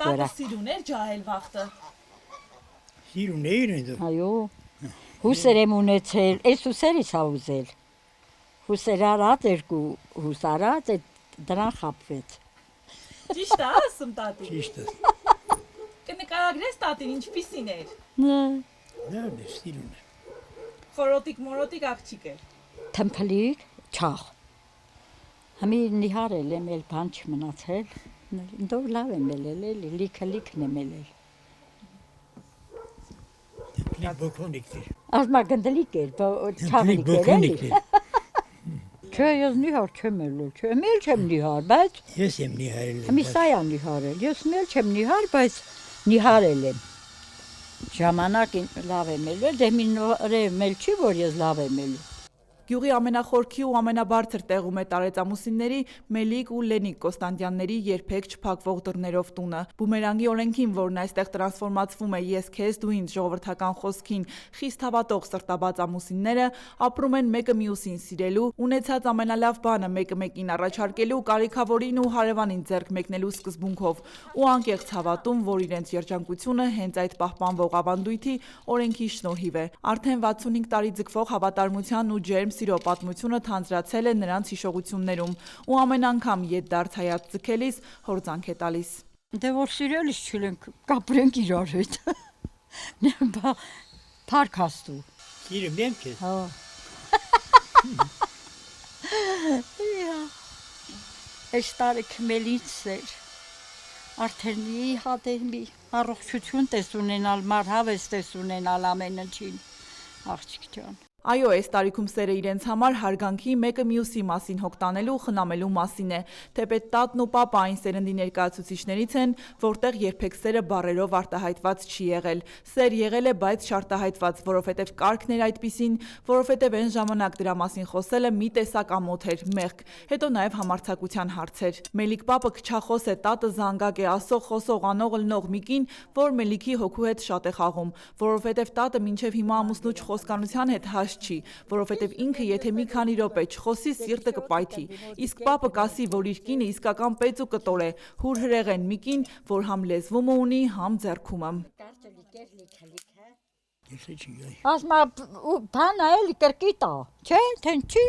Տատը սիրուն էր ջահել վախտը։ Սիրուն էր ինձ։ Այո։ Հուսեր եմ ունեցել, այս հուսերից ա ուզել։ Հուսեր արած երկու հուս արած, դրան խապվեց։ Ճիշտ է ասում տատի։ Ճիշտ է։ Կնկարագրես տատին ինչպիսին էր։ Լավ է, սիրուն է։ Խորոտիկ մորոտիկ աղջիկ էր։ Թմփլիկ, չաղ։ Համի նիհարել եմ, էլ բան չմնացել։ Դով լավ եմ ելել, լիքն եմ ելել։ Բոքոնիկ էր։ Ազմագնդլիկ էր, չաղլիկ էր էլի։ Չէ, ես նիհար չեմ ելել, չեմ նիհար, բայց Ես եմ նիհարել։ Մի սա է նիհարել, ես մել չեմ նիհար, բայց նիհարել եմ։ Ժամանակ լավ եմ ելել, դե մի նորև մել չի, որ ես լավ եմ ելել։ Գյուղի ամենախորքի ու ամենաբարձր տեղում է տարեցամուսինների Մելիք ու Լենիկ Կոստանդյանների երբեք չփակվող դռներով տունը։ Բումերանգի օրենքին, որն այստեղ տրանսֆորմացվում է ես քեզ դու ինձ ժողովրդական խոսքին խիստ հավատող սրտաբաց ամուսինները ապրում են մեկը մյուսին սիրելու, ունեցած ամենալավ բանը մեկը մեկին առաջարկելու, կարիքավորին ու հարևանին ձեռք մեկնելու սկզբունքով ու անկեղծ հավատում, որ իրենց երջանկությունը հենց այդ պահպանվող ավանդույթի օրենքի շնորհիվ է։ Արդեն 65 տարի ձգվող հավատարմության ու ջերմ սիրո պատմությունը թանձրացել է նրանց հիշողություններում ու ամեն անգամ ետդարձ հայաց ձգելիս հորձանք է տալիս։ Դե որ սիրելիս չլենք, կապրենք իրար հետ։ Փառք Աստծո։ Սիրում եմ քեզ։ Հա։ Այս տարիք մելից էր։ Արդեն մի հատեմի առողջություն տես ունենալ, մարհավես տես ունենալ ամեն ինչին, աղջիկ ջան։ Այո, այս տարիքում սերը իրենց համար հարգանքի մեկը մյուսի մասին հոգտանելու ու խնամելու մասին է, թեպետ տատն ու պապը այն սերնդի ներկայացուցիչներից են, որտեղ երբեք սերը բառերով արտահայտված չի եղել։ Սեր եղել է, բայց չարտահայտված, որովհետև կարգն էր այդպիսին, որովհետև այն ժամանակ դրա մասին խոսելը մի տեսակ ամոթ էր, մեղք, հետո նաև համարձակության հարց էր։ Մելիք պապը քչախոս է, տատը զանգակ է, ասող, խոսող, անող, լնող մի կին, որ Մելիքի հոգու հետ շատ է խաղում, որովհետև տատը մինչև հիմա ամուսնու չխոսկանության հետ չի, որովհետև ինքը եթե մի քանի րոպե չխոսի սիրտը կպայթի, իսկ պապը կասի, որ իր կինը իսկական պեծ ու կտոր է, հուր հրեղեն մի կին, որ համ լեզվումը ունի, համ ձեռքումը։ Ասմա բանա էլի կրկիտ է, չէ, թեն չի։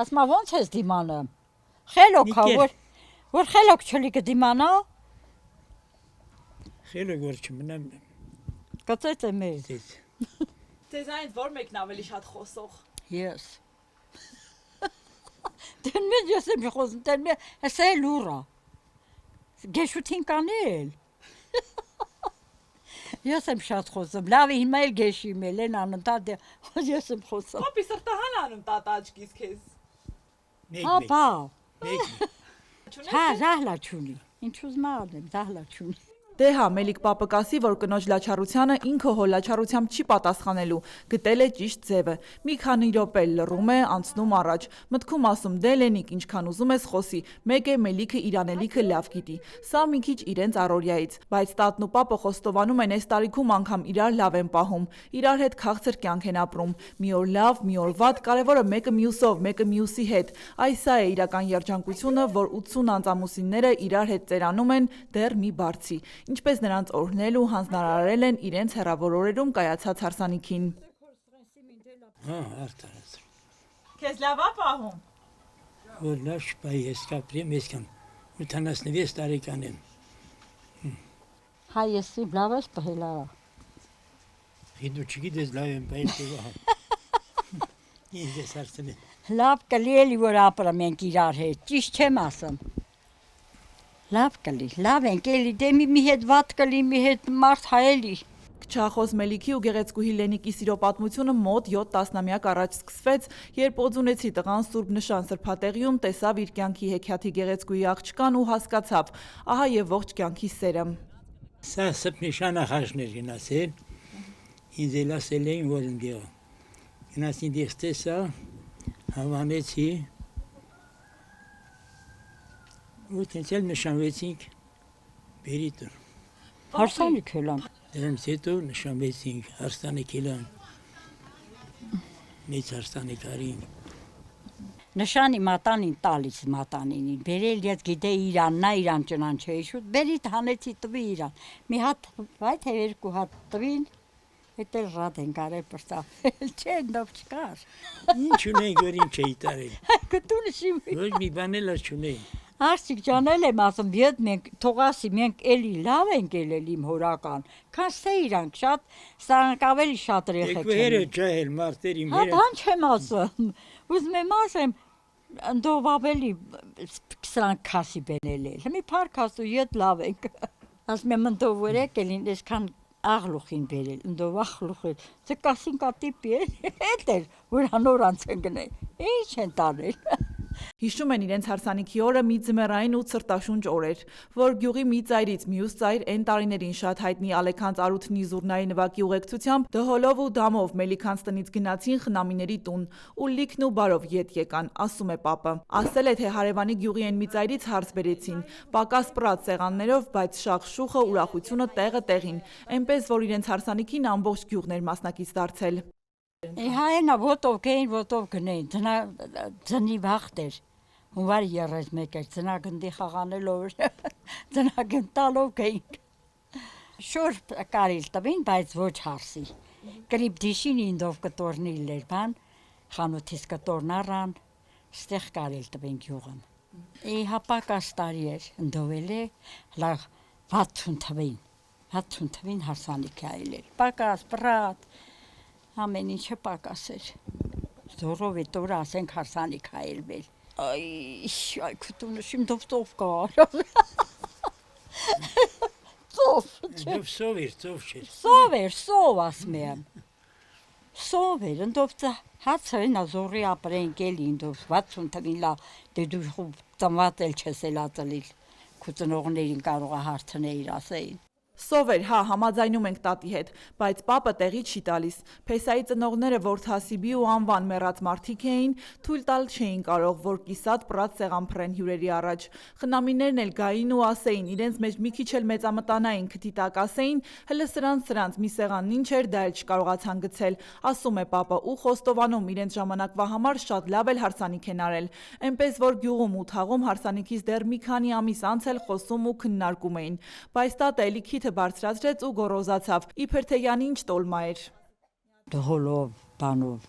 Ասմա ոնց ես դիմանը։ Խելոք է, որ խելոք չլի կդիմանա։ Խելոք որ չմնամ։ Կծեց է մեզ։ Ձեզ այնց որ մեկն ավելի շատ խոսող։ Ես։ Դեն մեզ ես եմ խոսում, դեն մեզ հեսա է լուրա։ Գեշութին կանել։ Ես եմ շատ խոսում, լավ հիմա էլ գեշիմ էլ են անընդհատ ես եմ խոսում։ Պապի սրտահան անում տատա աչքից քեզ։ Հա, բա։ Հա, զահլա չունի։ Ինչ ուզում անեմ, զահլա չունի։ Դե հա, Մելիք պապը կասի, որ կնոջ լաչարությանը ինքը հո լաչարությամբ չի պատասխանելու, գտել է ճիշտ ձևը։ Մի քանի րոպե լռում է, անցնում առաջ, մտքում ասում՝ դե Լենիկ, ինչքան ուզում ես խոսի, մեկ է Մելիքը իր անելիքը լավ գիտի։ Սա մի քիչ իրենց առօրյայից, բայց տատն ու պապը խոստովանում են, այս տարիքում անգամ իրար լավ են պահում, իրար հետ քաղցր կյանք են ապրում։ Մի օր լավ, մի օր վատ, կարևորը մեկը մյուսով, մեկը մյուսի հետ։ Այս սա է իրական երջանկությունը, որ 80 անց ամուսինները իրար հետ ծերանում են դեռ մի բարձի։ Ինչպես նրանց օրհնել ու հանձնարարել են իրենց հեռավոր օրերում կայացած հարսանիքին։ Հա, արդարացր։ Քեզ լավ է պահում։ Որ լավ շպայի ես կապրեմ, եսքան 86 տարեկան եմ։ Հա, ես լավ ես պահելա։ Դու չգիտես լավ եմ պահել տեվա։ Ինձ ես հարցնել։ Լավ կլի էլի, որ ապրեմ ենք իրար հետ, ճիշտ չեմ ասում։ Լավ կլի, լավ ենք էլի, դե մի հետ վատ կլի, մի հետ մարդ հայելի։ Քչախոս Մելիքի ու գեղեցկուհի Լենիկի սիրո պատմությունը մոտ 7 տասնամյակ առաջ սկսվեց, երբ օձունեցի տղան Սուրբ Նշան սրբատեղիում տեսավ իր կյանքի հեքիաթի գեղեցկուհի աղջկան ու հասկացավ, ահա եւ ողջ կյանքի սերը։ Սա Սուրբ Նշանը խաշներ գնացել, ինձ էլ ասել էին, որ ինձ գնացին դեստեսա, հավանեցի, ու տենցել նշանվեցինք բերիտուր։ Հարսանիք էլան։ Դրանից հետո նշանվեցինք Հարսանիք էլան, մեծ Հարսանիք արին։ Նշանի մատանին տալիս մատանին, բերել ես գիտե իրան, նա իրան ճնանչեի շուտ, բերի հանեցի տվի իրան, մի հատ, վայ թե երկու հատ տվին, հետ էլ ռատ են կարել պրտավել, չէ, դով չկար։ Ինչ ունեին, որ ինչ էի տարել։ Կտունը շիմի։ Ոչ մի բան էլ չունեին։ Արսիկ ջան էլ եմ ասում, եդ մենք թողասի մենք էլի լավ ենք ելել իմ հորական, քանց թե իրանք շատ սրանք ավելի շատ երեխեք են։ Եկվերը ջահել մարտերի Հա մերը։ բան չեմ ասում, ուզում եմ ասեմ, ընդով ավելի սրանք քասի բերել, մի փառք ասու եդ լավ ենք, ասում եմ ընդով որ եկել ին այսքան աղլուխին բերել, ընդով աղլուխին, ծկասին կատիպի հետ էր, որ անոր անց են գնել, ինչ են տարել։ Հիշում են իրենց հարսանիքի օրը մի ձմեռային ու ցրտաշունչ օր էր, որ գյուղի մի ծայրից մյուս ծայր այն տարիներին շատ հայտնի Ալեքանց Արութնի Զուռնայի նվակի ուղեկցությամբ դհոլով ու դամով Մելիքանց տնից գնացին խնամիների տուն ու լիքն ու բարով ետ եկան, ասում է պապը։ Ասել է, թե հարևանի գյուղի այն մի ծայրից հարց բերեցին, պակաս պրած սեղաններով, բայց շաղ շուխը ուրախությունը տեղը տեղին, այնպես որ իրենց հարսանիքին ամբողջ գյուղն էր մասնակից դարձել։ Հայնա ոտով գեին, ոտով գնեին, ձնի վաղտ էր, հունվար 31 էր, ձնագնդի խաղանելով, ձնագնդալով գեին, շոր կարիլ տվին, բայց ոչ հարսի, կրիպ դիշին ինդով կտորնիլ էր բան, խանութիս կտորն առան, ստեղ կարիլ տվին գյուղն, հապակաս տարի էր, ընդովել է, լաղ 60 թվին հարսանիք է այլել, պակաս, պրատ, ամեն ինչը պակաս էր, զորով է տոր ասենք հարսանիք հայելվել, այ կտունը շիմդով ծով կար, ծով, Սով էր, ծով չէր։ սով էր, սով ասմ եմ, սով էր, ընդով հացը հենա զորի ապրենք էլի, ընդով 60 թվին լա, դե դու ծնված էլ չես էլ ածլիլ, քու ծնողներին կարող է հարցնել ասեին։ Սով էր, հա, համաձայնում ենք տատի հետ, բայց պապը տեղի չի տալիս։ Փեսայի ծնողները, որ Թասիբի ու անվան մեռած մարդիկ էին, թույլ տալ չէին կարող, որ կիսատ պրած սեղան փռեն հյուրերի առաջ։ Խնամիներն էլ գային ու ասեին, իրենց մեջ մի քիչ էլ մեծամտանային քթի տակ ասեին, հələ սրանց մի սեղանն ինչ էր, դա էլ չկարողացան գցել, ասում է պապը ու խոստովանում իրենց ժամանակվա համար շատ լավ էլ հարսանիք են արել։ Այնպես որ գյուղում ու թաղում հարսանիքից դեռ մի քանի ամիս անց էլ խոսում ու քննարկում էին, բայց տատը էլի քիթը բարձրացրեց ու գոռոզացավ, իբր թե յան ինչ տոլմա էր։ Դհոլով, բանով,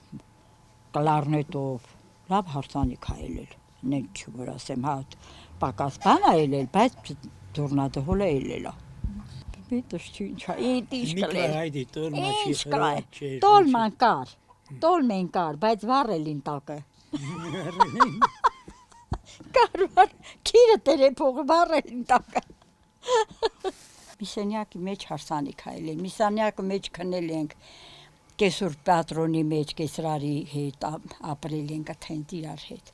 կլարնետով, լավ հարսանիք հայելել, նենք չի որ ասեմ, հա, պակաս բան այլել, բայց դուրնադհոլը այլել է։ Բիտս չինչա, ինչ կլել, Հայդի տոլմա ինչ կլել, տոլման կար, տոլմեն կար, բայց վառելին տակը։ Կար վար, քիրը տերեփողը վառելին տակը։ Միսենյակի մեջ հարսանիք հայել, միսենյակի մեջ քնել ենք, կեսուր պատրոնի մեջ կեսրարի հետ ապրել ենք թենտ իրար հետ։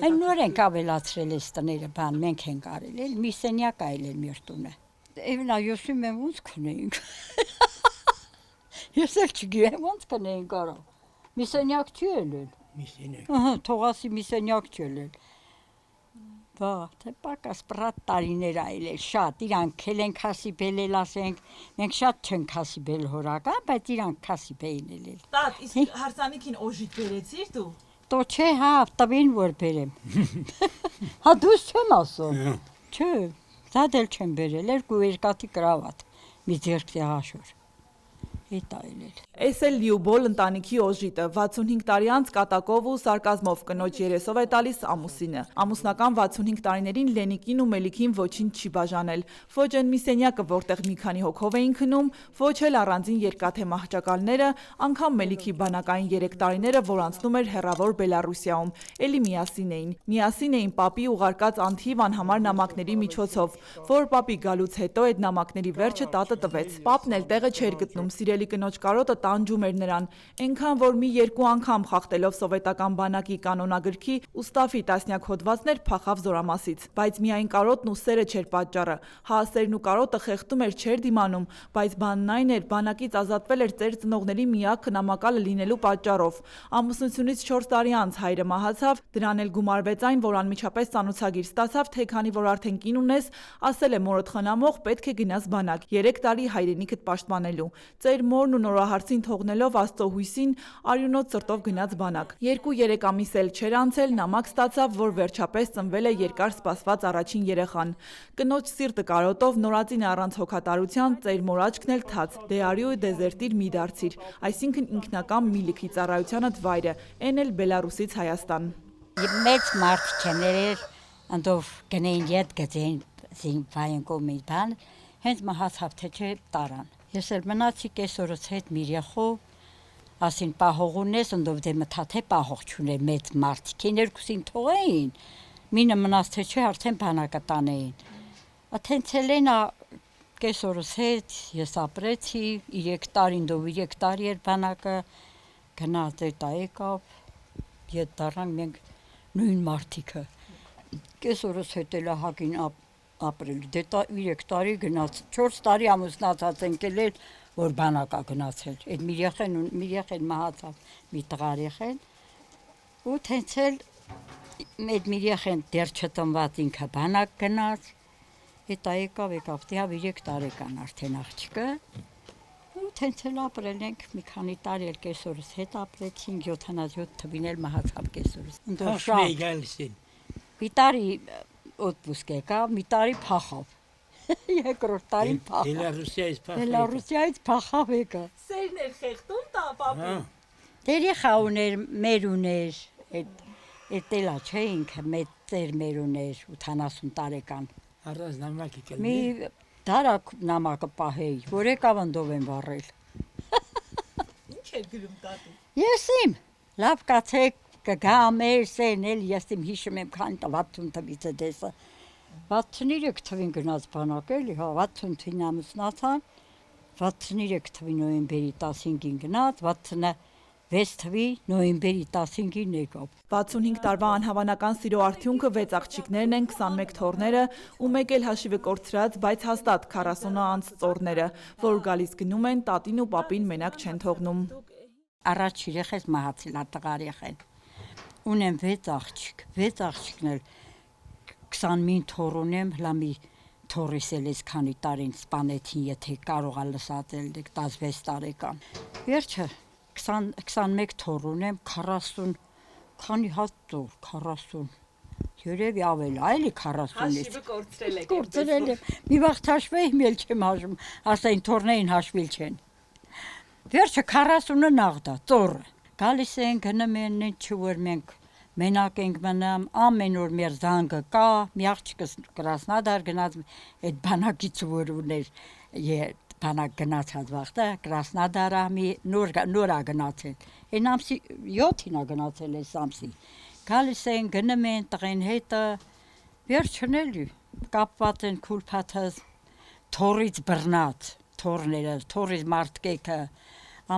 Այն նոր ենք ավելացրել ես տները բան, մենք ենք արել, միսենյակ այլ էր մեր տունը։ Էվնա յոսում եմ ոնց քնեինք։ Ես էլ չգիտեմ ոնց քնեինք արա։ Միսենյակ չի ելել։ Միսենյակ։ Ահա, թողասի միսենյակ չի ելել։ Բա, թե պակաս պրատ տարիներ այլել շատ, իրանք քել են քասիբել ասենք, մենք շատ չենք քասիբել հորական, բայց իրանք քասիբեին ելել։ Տատ, իսկ հարսանիքին օժիտ բերեցիր դու։ Տո չէ, հա, տվին որ բերեմ։ Հա դուս չեմ ասում։ Չէ, դադել չեմ բերել, երկաթի կրավատ, մի ձերքտի հաշոր։ Հետ այլել։ Էս էլ Լյուբոլ ընտանիքի օժիտը 65 տարի անց կատակով ու սարկազմով կնոջ երեսով է տալիս ամուսինը։ Ամուսնական 65 տարիներին Լենիկին ու Մելիքին ոչինչ չի բաժանել։ Ոչ այն մի սենյակը, որտեղ մի քանի հոգով էին քնում, ոչ էլ առանձին երկաթե մահճակալները, անգամ Մելիքի բանակային 3 տարիները, որ անցնում էր հեռավոր Բելառուսիայում, էլի միասին էին։ Միասին էին պապի ուղարկած անթիվ անհամար նամակների միջոցով, որ պապի գալուց հետո այդ նամակների վերջը տատը տվեց։ Պապն էլ տեղը չէր գտնում, սիրելի կնոջ կարոտը տանջում էր նրան, այնքան որ մի երկու անգամ խախտելով սովետական բանակի կանոնագրքի Ուստաֆի տասնյակ հոդվածներ փախավ Զորամասից, բայց միայն կարոտն ու սերը չէր պատճառը, հա սերն ու կարոտը խեղդում էր չէր դիմանում, բայց բանն այն էր, բանակից ազատվել էր ծեր ծնողների միակ քնամակալը լինելու պատճառով։ Ամուսնությունից 4 տարի անց հայրը մահացավ, դրան էլ գումարվեց այն, որ անմիջապես ծանոթագիր ստացավ, թե քանի որ արդեն կին ունես, ասել է մորդ խնամող պետք է գնաս բանակ, 3 տարի հայրենիքդ պաշտպանելու։ Ծեր մորն ու նորահարցին թողնելով Աստծո հույսին արյունոտ սրտով գնաց բանակ։ 2-3 ամիս էլ չէր անցել, նամակ ստացավ, որ վերջապես ծնվել է երկար սպասված առաջին երեխան։ Կնոջ սիրտը կարոտով նորածին առանց հոգատարության ծեր մոր աչքն էլ թաց, դե արի ու դեզերտիր մի դարձիր, այսինքն ինքնական մի լքի ծառայությանդ վայրը, էն էլ Բելարուսից Հայաստան։ Մեծ մարդ չներեր, ընդով գնեին ետ գծեին զինվային կողմի բան, հենց մահացավ թե չէ տարան։ Ես էլ մնացի կեսօրս հետ մի երեխով, ասին պահողուն ես, ընդով դե մթա թե պահող չուներ մեծ մարդիկ, երկուսին թողեին, մինը մնաց թե չէ արդեն բանակը տանեին։ Աթենցել են կեսօրս հետ ես ապրեցի 3 տարին դով 3 տարի էր բանակը գնաց դա եկավ ետ դառնանք մենք նույն մարդիկը կեսօրս հետ էլ հագին ապրել դե 3 տարի գնաց 4 տարի ամուսնացած ենք էլ որ բանակա գնացել այդ մի երեխան մահացավ մի տղար եղել ու թենցել այդ մի երեխան դեռ չտնված ինքը բանակ գնաց Հետա եկավ, դիա 3 տարեկան արդեն աղջիկը ու թենցել ապրել ենք մի քանի տարի էլ կեսօրս հետ ապրեցինք 77 թվին էլ մահացավ կեսօրս Հաշմեի գալսին մի տարի օտպուսկ եկավ, մի տարի փախավ երկրորդ տարին փախավ Բելարուսիայից փախավ եկա Սերն էր խեղդում տա պապի Երեխա ուներ, մեր ուներ այդ էլա չէ ինքը մեծ ծեր մեր ուներ 80 տարեկան Առանց նամակի կլինի։ Մի դարակ նամակը պահեի, որ եկավ ընդով են վառել։ Ինչ էր գրում տատի։ Ես իմ, լավ կացեք, կգա մեր սեն էլ, ես իմ հիշում եմ քան 60 թվից է դեսը։ 63 թվին գնաց բանակ էլի, 60 թվին ամուսնացան, 63 թվի նոյեմբերի 15-ին գնաց, 66 թվի նոյեմբերի 15-ին եկավ։ 65 տարվա անհավանական սիրո արդյունքը 6 աղջիկներն են, 21 թոռները ու մեկ էլ հաշիվը կորցրած, բայց հաստատ 40 անց ծոռները, որ գալիս գնում են, տատին ու պապին մենակ չեն թողնում։ Առաջ երեխես մահացել է տղար եղել։ Ունեմ 6 աղջիկ, 6 աղջիկն էլ 20 թոռ ունեմ, հլամի թոռիս էլ էս քանի տարին սպանեցին, եթե կարող ա լսածել 16 տարեկան։ Վերջը 21 թոռ ունեմ, 40 քանի հատ ծոր, 40 երևի ավել, այլի 40-ից։ Հաշիվը կորցրել եք։ Կորցրել եմ, մի վաղ հաշվեի էլ չեմ հաշվում, ասային թոռներին հաշվիլ չեն։ Վերջը 40-ը նաղդա, ծորը։ Գալիս են, գնում են, ինչ որ մենք մենակ ենք մնամ, ամեն օր մեր զանգը կա, մի աղջիկս Կրասնոդար գնաց, այդ բանակից որ ուներ, բանակ գնացած վաղտը, Կրասնոդարա մի նոր ա գնացել, այն ամսի 7-ին ա գնացել այս ամսի, գալիս են, գնում են տղեն հետը, վերջն էլի, կապված են քուլփաթս, թորից բռնած, թորները, թորից մարդկեքը,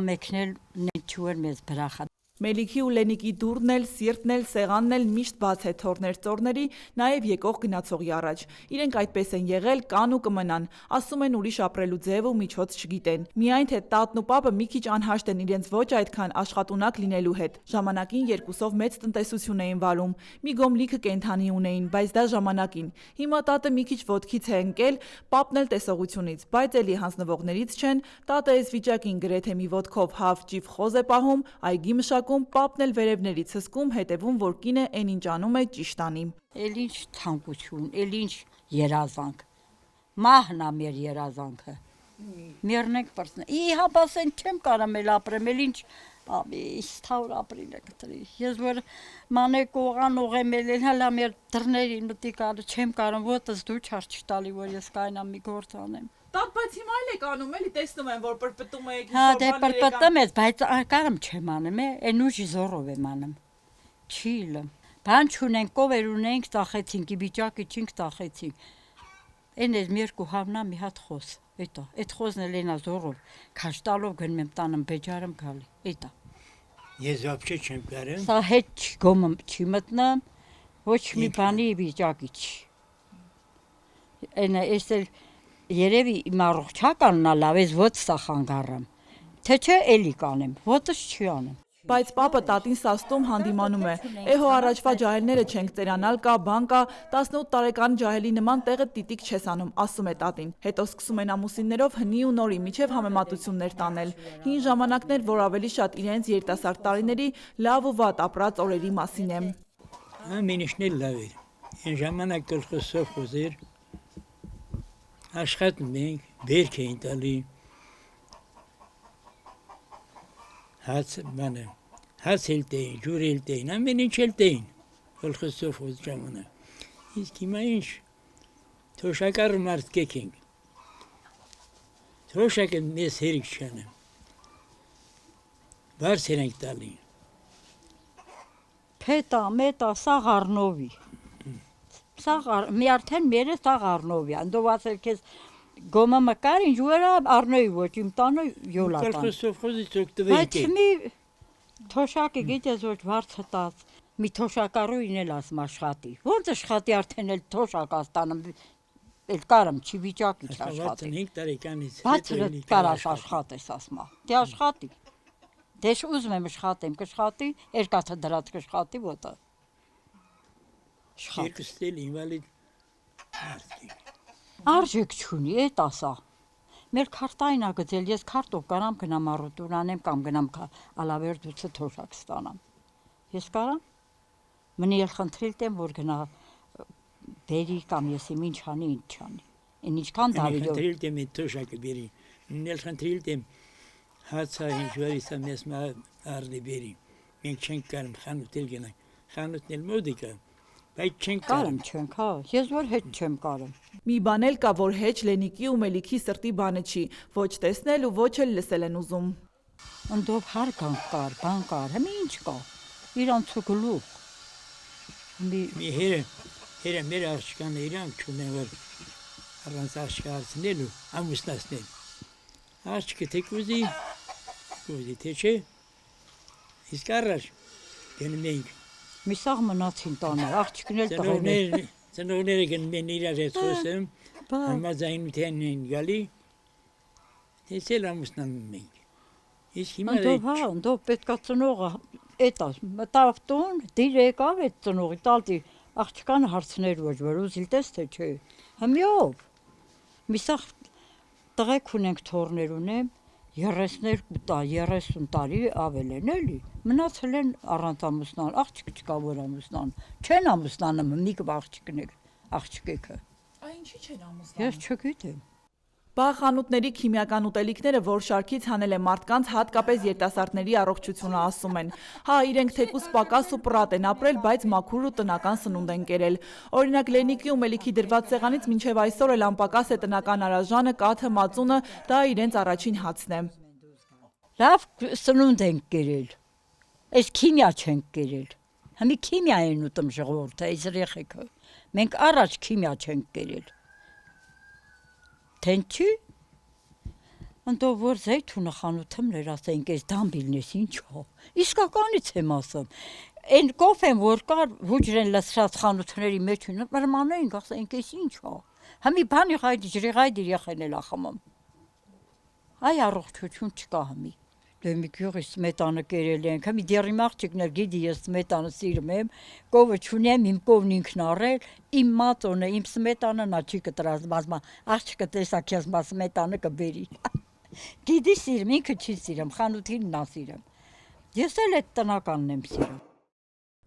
ամեքն էլ նիչուր մեզ բրախա Մելիքի ու Լենիկի դուռն էլ, սիրտն էլ, սեղանն էլ միշտ բաց է թոռներ ծոռների, նաև եկող գնացողի առաջ։ Իրենք այդպես են եղել, կան ու կմնան, ասում են ուրիշ ապրելու ձև ու միջոց չգիտեն։ Միայն թե տատն ու պապը մի քիչ անհաշտ են իրենց ոչ այդքան աշխատունակ լինելու հետ։ Ժամանակին երկուսով մեծ տնտեսություն էին վարում, մի գոմ լիքը կենդանի ունեին, բայց դա ժամանակին։ Հիմա տատը մի քիչ ոտքից է ընկել, պապն էլ տեսողությունից, բայց էլի հանձնվողներից չեն, տատը այս վիճակին գրեթե մի ոտքով հավ ճիվ խոզ է պահում, այգի մշակում, պապն էլ վերևներից հսկում, հետևում, որ կինը այն ինչ անում է ճիշտ անի։ Էլ ինչ թանկություն, էլ ինչ երազանք։ Մահն է մեր երազանքը։ Մերնենք բրցնե։ Իհաբասեն չեմ կարամ էլ ապրեմ, էլ ինչ Իսթավր ապրիլ է կտրի։ Ես որ մանեկ օղանող եմ էլ հալա մեր դռներին մտի կարը չեմ կարում, ոտս դու չար չտալի, որ ես կայնամ մի գործ անեմ։ Տատ բայց հիմա էլ եք անում, էլի տեսնում եմ, որ պրպտում եք։ Հա, դե պրպտում ես, բայց կարամ չեմ անում, այն ուժի զորով եմ անում։ Չի լը։ Բան չունենք, կովեր ունենք, ծախեցինք, ի վիճակի չինք ծախեցինք։ Այն էս մի երկու հավնա մի հատ խոս։ Էտա, այդ խոսն էլ ենա զորով, քաշտալով գնում եմ տանեմ բեջարım գալի, էտա։ Ես вообще չեմ կարում։ Սա հետ գոմը չի մտնեմ, ոչ մի բանի վիճակի չի։ Այն էս էլ երևի իմ առողջականն ա լավ, ես ոտ սա խանգարեմ, թե չէ էլի կանեմ, ոտս չի անեմ։ Բայց պապը տատին սաստում հանդիմանում է. «Էհո առաջվա ջահելները չենք ծերանալ, կա բան կա, 18 տարեկան ջահելի նման տեղը տիտիկ չես անում», ասում է տատին։ Հետո սկսում են ամուսիններով հնի ու նորի միջև համեմատություններ տանել։ Հին ժամանակներ, որ ավելի շատ իրենց երիտասարդ տարիների լավ ու վատ ապրած օրերի մասին է։ Ամենիշն էլ լավ էր։ Այն ժամանակ կոլխոսով խոզեր, աշխատում ենք, բերք էին տալի, հաց էլ տեին, ջուր էլ տեին, ամեն ինչ էլ տեին, կոլխոսով խոզ ժամանակ։ Իսկ հիմա ինչ, թոշակառ մարդկեք ենք, թոշակը մեզ հերիք չանը, բարձր ենք տալի։ Փետա, մետա, սաղ առնովի։ Մի արդեն մերը սաղ առնովի, անդով ասել քեզ գոմը մկար, ինչ ուերա առնովի ոչ, իմ տանը յոլատան։ Կոլխոսով խոզից օգտվենք Բայց մի թոշակը գիտես ոչ վարձը տած, մի թոշակառույն էլ ասմ աշխատի։ Ոնց աշխատի արդեն էլ թոշակ աստանում, էլ կարմ չի վիճակի չաշխատի։ 65 տարեկանից Բացրը կարաշ աշխատես ասմա, դե աշխատի։ Դե ուզում եմ աշխատեմ, կշխատի, երկաթը դրած կշխատի, ոտը։ Երկուստ էլ ինվալիդ մարդիկ։ Արժեք չունի, էտ ասա։ Մեր քարտային ագծել, ես քարտով կարամ գնամ առուտուր անեմ կամ գնամ ալավերդուցը թոշակ ստանամ։ Ես կարամ։ Մնի էլ խնդրիլ տեմ, որ գնա բերի կամ ես իմ ինչ անի, ինչ չանի։ Են ինչքան դավիլով։ Խնդրիլ տեմ այդ թոշակը բերի։ Մնել խնդրիլ տեմ հացա ինչ վարիսա մեզ արդի բերի։ Մենք չենք կարում խանութ էլ գնանք։ Խանութն էլ մոդիկա, բայց չենք Կարում չենք, հա, ես որ հետ չեմ կարում։ Մի բան էլ կա, որ հեչ Լենիկի ու Մելիքի սրտի բանը չի, ոչ տեսնել ու ոչ էլ լսել են ուզում։ Ընդով հարգանք կար, բան կար, հմի ինչ կա, իրանցու գլուխ։ Մի հերը մեր աղջկանը իրանք չունեն, որ առանց աղջկա հարցնելու, ամուսնացնել։ Աղջկը թե կուզի, թե չէ, իսկ առաջ գնում ենք։ Մի սաղ մնացին տաներ, աղջիկն էլ տղերներ։ Ծնողները գնում են իրար հետ խոսում, համաձայնության են գալի, տեսել ամուսնանում ենք։ Իսկ հիմա Ընդով պետքա ծնողը էտա մտավ տուն, դիր եկավ այդ ծնողի տալտի աղջկան հարցներ ոչ որ ուզիլ տես թե չէ։ Հմիով։ Մի սաղ տղեկ ունենք թորներ ունեմ 30 տարի ավել են էլի։ Մնացել են առանց ամուսնան, աղջիկ չկա որ ամուսնան։ Չեն ամուսնանում միկ աղջիկը։ Այ ինչի չեն ամուսնանում։ Ես չգիտեմ։ Բաղ խանութների քիմիական ուտելիքները, որ շարքից հանել է մարդկանց, հատկապես երիտասարդների առողջությունը ասում են։ Հա, իրենք թեկուզ պակաս ու պռատ են ապրել, բայց մաքուր ու տնական սնունդ են կերել։ Օրինակ Լենիկի ու Մելիքի դրված սեղանից մինչև այսօր էլ անպակաս է տնական արաժանը, կաթը, մածունը, դա իրենց առաջին հացն է։ Լավ սնունդ ենք կերել։ Այս քիմիա չենք կերել։ Հիմի քիմիա են ուտում ժողովուրդը, այս երեխեքը։ Մենք առաջ քիմիա չենք կերել։ Թենչի։ Ընդով որ զեյթունը խանութում ներասենք այս դամբիլնես ինչո։ Իսկականից եմ ասում։ Այն կոֆեն որ կար հուջրեն լսրած խանութների մեջ ունը մրմանենք ասենք այս ինչո։ Հիմի բանի հայդի ջրի հայդի եղեն էլ ախմում։ Այ առողջություն չկա հիմի։ Դե մի գյուղի սմետանը կերել ենք, հիմի դեռ իմ աղջիկներ գիտի ես սմետանը սիրում եմ, կովը չունեմ, իմ կովն ինքն առել, իմ մածոնը, իմ սմետանը նա չի կտրած, բազմա, աղջիկը տեսա քեզ մա սմետանը կբերի։ Գիտի սիրում, ինքը չի սիրում, խանութին նա սիրում։ Ես էլ այդ տնականն եմ սիրում։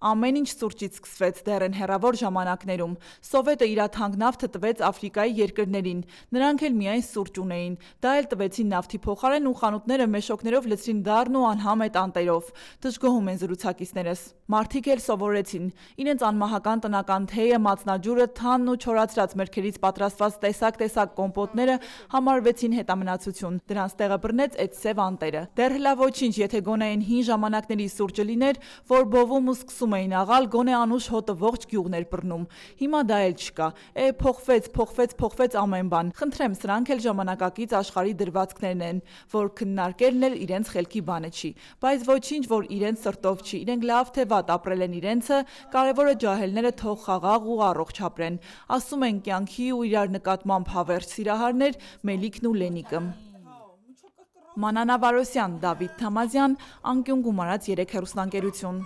Ամեն ինչ սուրճից սկսվեց դեռ են հեռավոր ժամանակներում։ Սովետը իր թանկ նավթը տվեց Աֆրիկայի երկրներին։ Նրանք էլ միայն սուրճ ունեին։ Դա էլ տվեցին նավթի փոխարեն ու խանութները մեշոկներով լցրին դառն ու անհամետ անտերով։ Դժգոհում են զրուցակիցներս։ Մարդիկ էլ սովորեցին։ Իրենց անմահական տնական թեյը, մածնաջուրը, թանն ու չորացրած մրգերից պատրաստված տեսակ կոմպոտները համարվեցին հետամնացություն։ Դրանց տեղը բռնեց այդ սև անտերը։ Դեռ լավ ոչինչ, եթե գոնե այն հին ժամանակների սուրճը լիներ, որ բովում ու սկսում էին աղալ, գոնե անուշ հոտը ողջ գյուղն էր բռնում։ Հիմա դա էլ չկա։ Փոխվեց ամեն բան։ Խնդրեմ, սրանք էլ ժամանակակից աշխարհի դրվածքներն են, որ քննարկելն էլ իրենց խելքի բանը չի։ Բայց ոչինչ, որ իրենց սրտով չի։ Իրենք լավ թե վատ ապրել են իրենցը, կարևորը ջահելները թող խաղաղ ու առողջ ապրեն։ Ասում են կյանքի ու իրար նկատմամբ հավերժ սիրահարներ Մելիքն ու Լենիկը։ Մանանա Վարոսյան, Դավիթ Թամազյան, անկյուն գումարած 3 հեռուստաընկերություն։